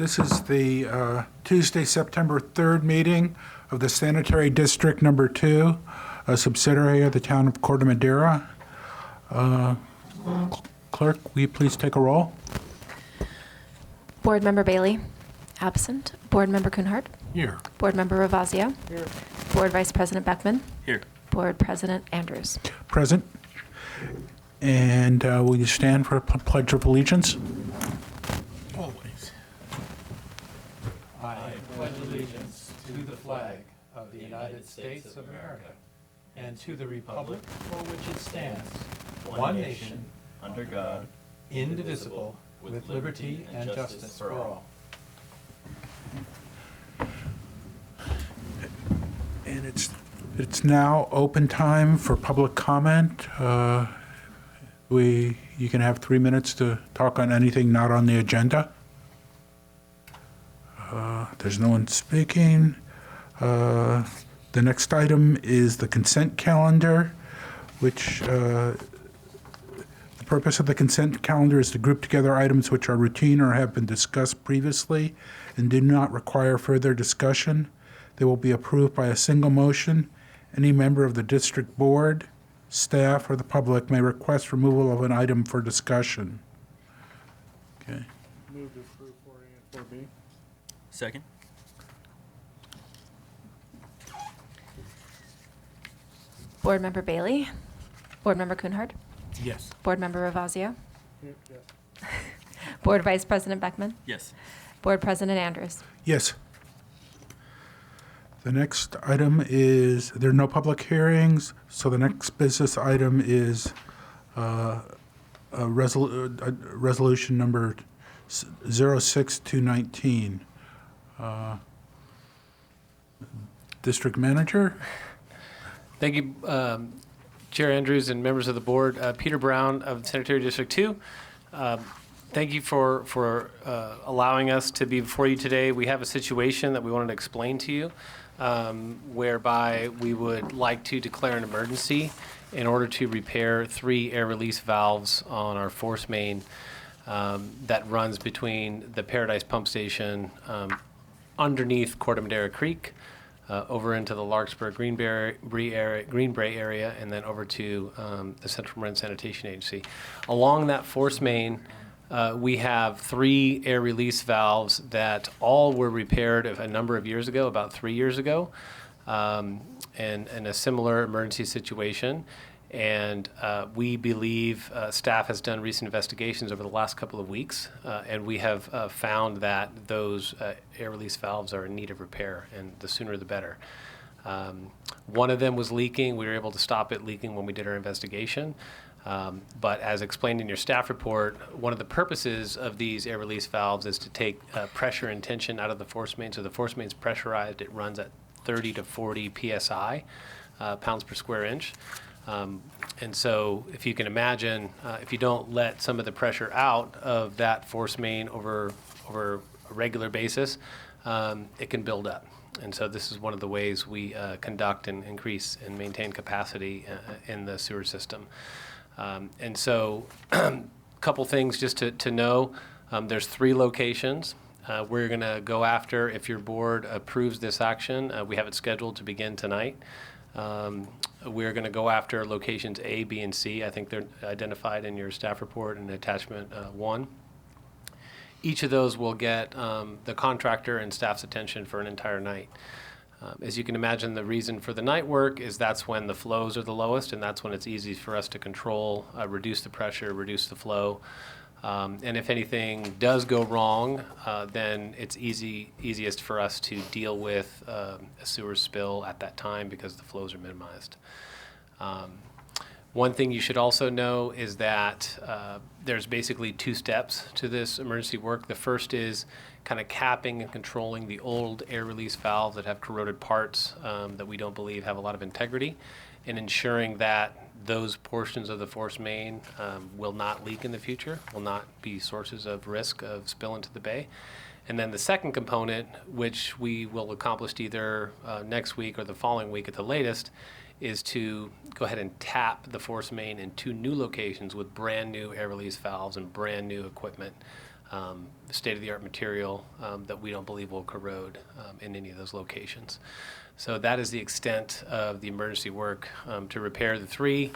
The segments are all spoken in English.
This is the Tuesday, September 3rd meeting of the Sanitary District Number 2, a subsidiary of the town of Corte, Madera. Clerk, will you please take a roll? Board Member Bailey, absent. Board Member Kuhnhart. Here. Board Member Ravazio. Here. Board Vice President Beckman. Here. Board President Andrews. Present. And will you stand for a Pledge of Allegiance? Always. I pledge allegiance to the flag of the United States of America and to the republic for which it stands, one nation, under God, indivisible, with liberty and justice for all. And it's now open time for public comment. You can have 3 minutes to talk on anything not on the agenda. There's no one speaking. The next item is the consent calendar, which the purpose of the consent calendar is to group together items which are routine or have been discussed previously and do not require further discussion. They will be approved by a single motion. Any member of the district board, staff, or the public may request removal of an item for discussion. Okay. Move to approve 4A and 4B. Second. Board Member Bailey. Board Member Kuhnhart. Yes. Board Member Ravazio. Yes. Board Vice President Beckman. Yes. Board President Andrews. Yes. The next item is, there are no public hearings, so the next business item is resolution number 06219. District Manager? Thank you, Chair Andrews and members of the board. Peter Brown of Sanitary District 2. Thank you for allowing us to be before you today. We have a situation that we wanted to explain to you, whereby we would like to declare an emergency in order to repair 3 air release valves on our force main that runs between the Paradise Pump Station underneath Corte Madera Creek, over into the Larkspur Greenbrae area, and then over to the Central Marin Sanitation Agency. Along that force main, we have 3 air release valves that all were repaired a number of years ago, about 3 years ago, and in a similar emergency situation. And we believe staff has done recent investigations over the last couple of weeks, and we have found that those air release valves are in need of repair, and the sooner the better. One of them was leaking. We were able to stop it leaking when we did our investigation. But as explained in your staff report, one of the purposes of these air release valves is to take pressure and tension out of the force main. So the force main is pressurized. It runs at 30 to 40 PSI, pounds per square inch. And so if you can imagine, if you don't let some of the pressure out of that force main over a regular basis, it can build up. And so this is one of the ways we conduct and increase and maintain capacity in the sewer system. And so a couple things just to know. There's 3 locations. We're going to go after, if your board approves this action, we have it scheduled to begin tonight. We're going to go after locations A, B, and C. I think they're identified in your staff report in attachment 1. Each of those will get the contractor and staff's attention for an entire night. As you can imagine, the reason for the night work is that's when the flows are the lowest, and that's when it's easy for us to control, reduce the pressure, reduce the flow. And if anything does go wrong, then it's easiest for us to deal with a sewer spill at that time because the flows are minimized. One thing you should also know is that there's basically 2 steps to this emergency work. The first is kind of capping and controlling the old air release valves that have corroded parts that we don't believe have a lot of integrity, and ensuring that those portions of the force main will not leak in the future, will not be sources of risk of spill into the bay. And then the second component, which we will accomplish either next week or the following week at the latest, is to go ahead and tap the force main in 2 new locations with brand new air release valves and brand new equipment state-of-the-art material that we don't believe will corrode in any of those locations. So that is the extent of the emergency work to repair the 3,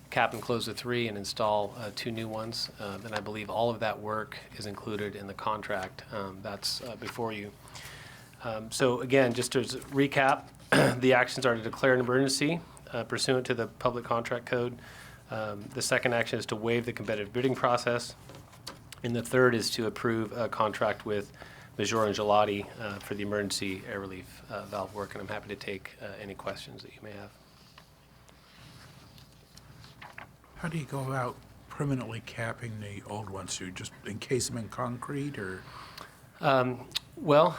cap and close the 3, and install 2 new ones. And I believe all of that work is included in the contract that's before you. So again, just to recap, the actions are to declare an emergency pursuant to the Public Contract Code. The second action is to waive the competitive bidding process. And the third is to approve a contract with Madera and Gelati for the emergency air relief valve work. And I'm happy to take any questions that you may have. How do you go about permanently capping the old ones? Do you just encase them in concrete, or? Well,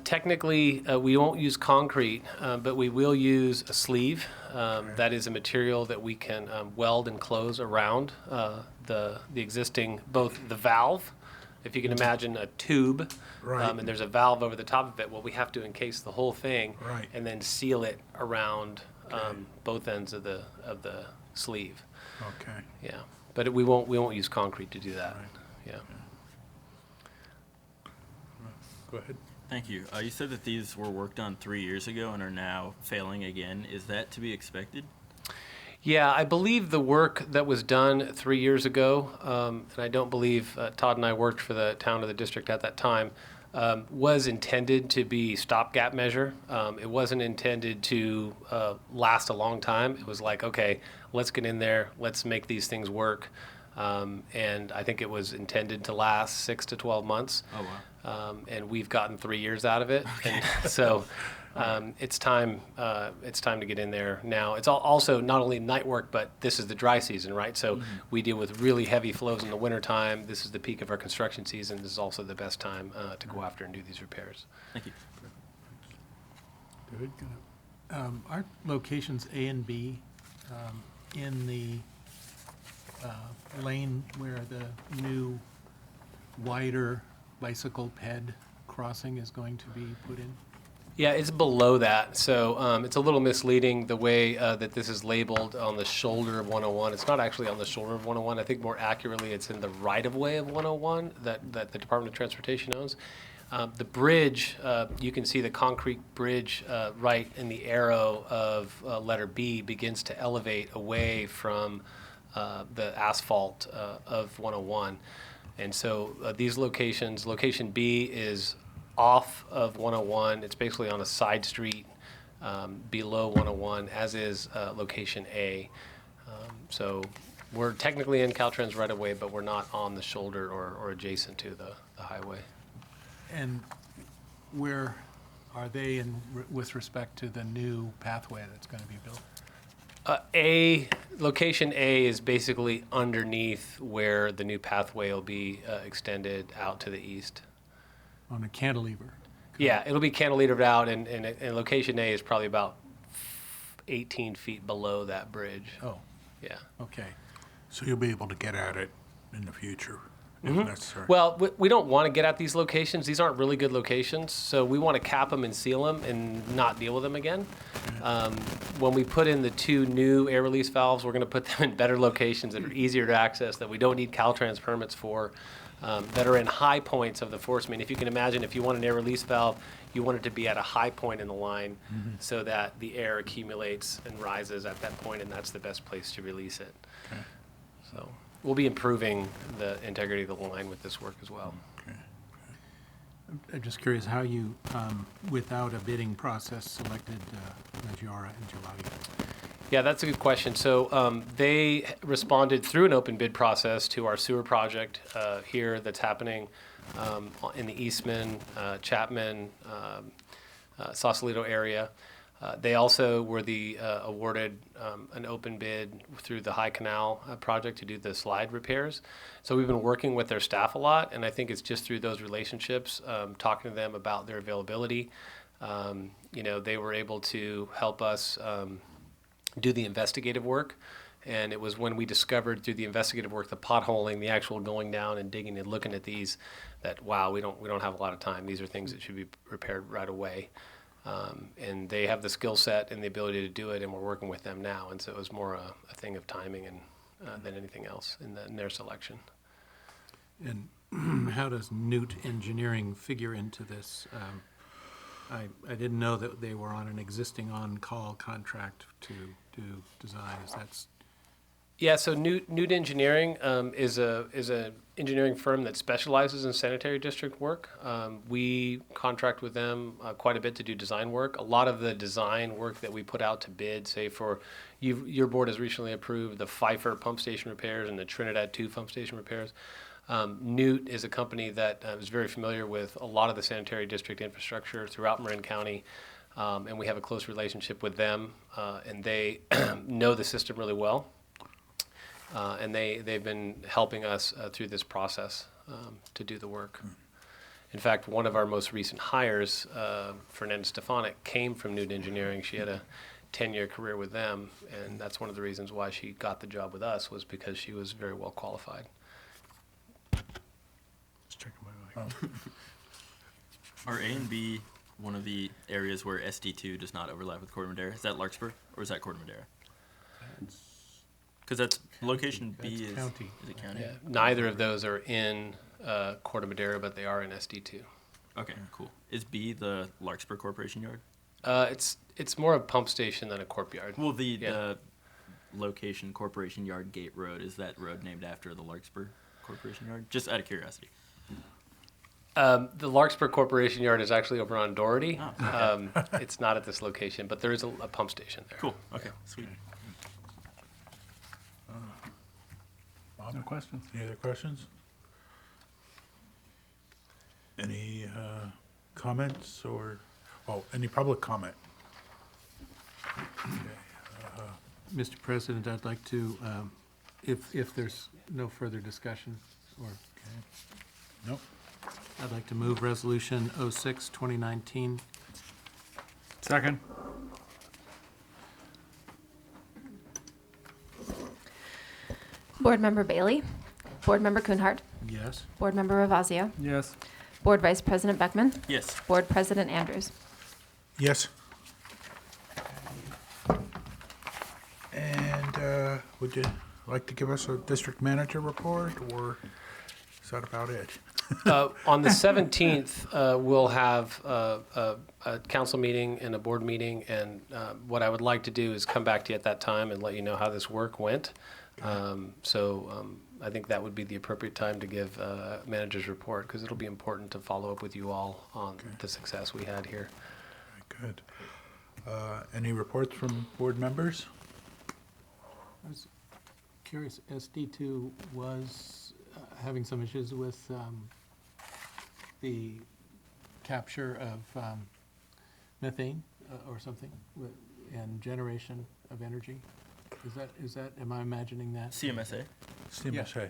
technically, we won't use concrete, but we will use a sleeve. That is a material that we can weld and close around the existing, both the valve, if you can imagine a tube, Right. and there's a valve over the top of it. Well, we have to encase the whole thing, Right. and then seal it around Okay. both ends of the sleeve. Okay. Yeah, but we won't use concrete to do that. Right. Yeah. Go ahead. Thank you. You said that these were worked on 3 years ago and are now failing again. Is that to be expected? Yeah, I believe the work that was done 3 years ago, and I don't believe Todd and I worked for the town or the district at that time, was intended to be stopgap measure. It wasn't intended to last a long time. It was like, okay, let's get in there, let's make these things work. And I think it was intended to last 6 to 12 months. Oh, wow. And we've gotten 3 years out of it. And so it's time to get in there now. It's also not only night work, but this is the dry season, right? So we deal with really heavy flows in the wintertime. This is the peak of our construction season. This is also the best time to go after and do these repairs. Thank you. David? Are locations A and B in the lane where the new wider bicycle ped crossing is going to be put in? Yeah, it's below that. So it's a little misleading the way that this is labeled on the shoulder of 101. It's not actually on the shoulder of 101. I think more accurately it's in the right-of-way of 101 that the Department of Transportation owns. The bridge, you can see the concrete bridge right in the arrow of letter B begins to elevate away from the asphalt of 101. And so these locations, location B is off of 101. It's basically on a side street below 101, as is location A. So we're technically in Caltrans right away, but we're not on the shoulder or adjacent to the highway. And where are they with respect to the new pathway that's going to be built? Location A is basically underneath where the new pathway will be extended out to the east. On a cantilever? Yeah, it'll be cantilevered out, and location A is probably about 18 feet below that bridge. Oh, Yeah. okay. So you'll be able to get at it in the future, if necessary. Well, we don't want to get at these locations. These aren't really good locations, so we want to cap them and seal them and not deal with them again. When we put in the 2 new air release valves, we're going to put them in better locations that are easier to access, that we don't need Caltrans permits for, that are in high points of the force main. If you can imagine, if you want an air release valve, you want it to be at a high point in the line so that the air accumulates and rises at that point, and that's the best place to release it. Okay. So we'll be improving the integrity of the line with this work as well. Okay. I'm just curious how you, without a bidding process, selected Madera and Gelati. Yeah, that's a good question. So they responded through an open bid process to our sewer project here that's happening in the Eastman, Chapman, Sausalito area. They also were awarded an open bid through the High Canal project to do the slide repairs. So we've been working with their staff a lot, and I think it's just through those relationships, talking to them about their availability. They were able to help us do the investigative work. And it was when we discovered through the investigative work, the potholing, the actual going down and digging and looking at these, that wow, we don't have a lot of time. These are things that should be repaired right away. And they have the skill set and the ability to do it, and we're working with them now. And so it was more a thing of timing and than anything else in their selection. And how does Newt Engineering figure into this? I didn't know that they were on an existing on-call contract to do designs. That's, Yeah, so Newt Engineering is a engineering firm that specializes in sanitary district work. We contract with them quite a bit to do design work. A lot of the design work that we put out to bid, say for your board has recently approved the Pfeiffer pump station repairs and the Trinidad 2 pump station repairs. Newt is a company that is very familiar with a lot of the sanitary district infrastructure throughout Marin County. And we have a close relationship with them, and they know the system really well. And they've been helping us through this process to do the work. In fact, one of our most recent hires, Fernanda Stefanik, came from Newt Engineering. She had a 10-year career with them, and that's one of the reasons why she got the job with us, was because she was very well qualified. just checking my mic. Are A and B one of the areas where SD2 does not overlap with Corte Madera? Is that Larkspur or is that Corte Madera? Because that's location B That's is county. Is it county? Yeah, neither of those are in Corte Madera, but they are in SD2. Okay, cool. Is B the Larkspur Corporation yard? It's more a pump station than a corp yard. Well, the Yeah. location Corporation Yard Gate Road, is that road named after the Larkspur Corporation Yard? Just out of curiosity. The Larkspur Corporation yard is actually over on Doherty. Oh, It's not at this location, but there is a pump station there. Cool. Okay, sweet. No questions? Any other questions? Any comments or, any public comment? Mr. President, I'd like to, if there's no further discussion, or, Nope. I'd like to move Resolution 06, 2019. Second. Board Member Bailey? Board Member Kuhnhart? Yes. Board Member Ravazio? Yes. Board Vice President Beckman? Yes. Board President Andrews? Yes. And would you like to give us a district manager report, or is that about it? On the 17th, we'll have a council meeting and a board meeting, and what I would like to do is come back to you at that time and let you know how this work went. I think that would be the appropriate time to give a manager's report, because it'll be important to follow up with you all on the success we had here. Very good. Any reports from board members? I was curious, SD2 was having some issues with the capture of methane or something, and generation of energy. Is that, am I imagining that? CMSA? CMSA.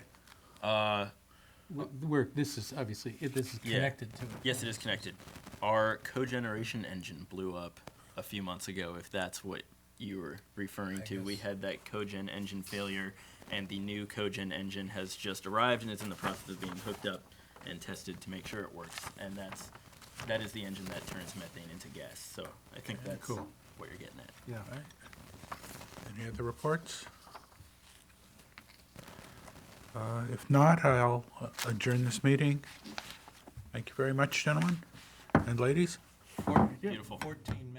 This is obviously, this is Yeah. connected to it. Yes, it is connected. Our cogeneration engine blew up a few months ago, if that's what you were referring to. We had that cogen engine failure, and the new cogen engine has just arrived and is in the process of being hooked up and tested to make sure it works. And that is the engine that turns methane into gas. So I think that's Cool. what you're getting at. Yeah. Any other reports? If not, I'll adjourn this meeting. Thank you very much, gentlemen and ladies. Beautiful. 14 minutes.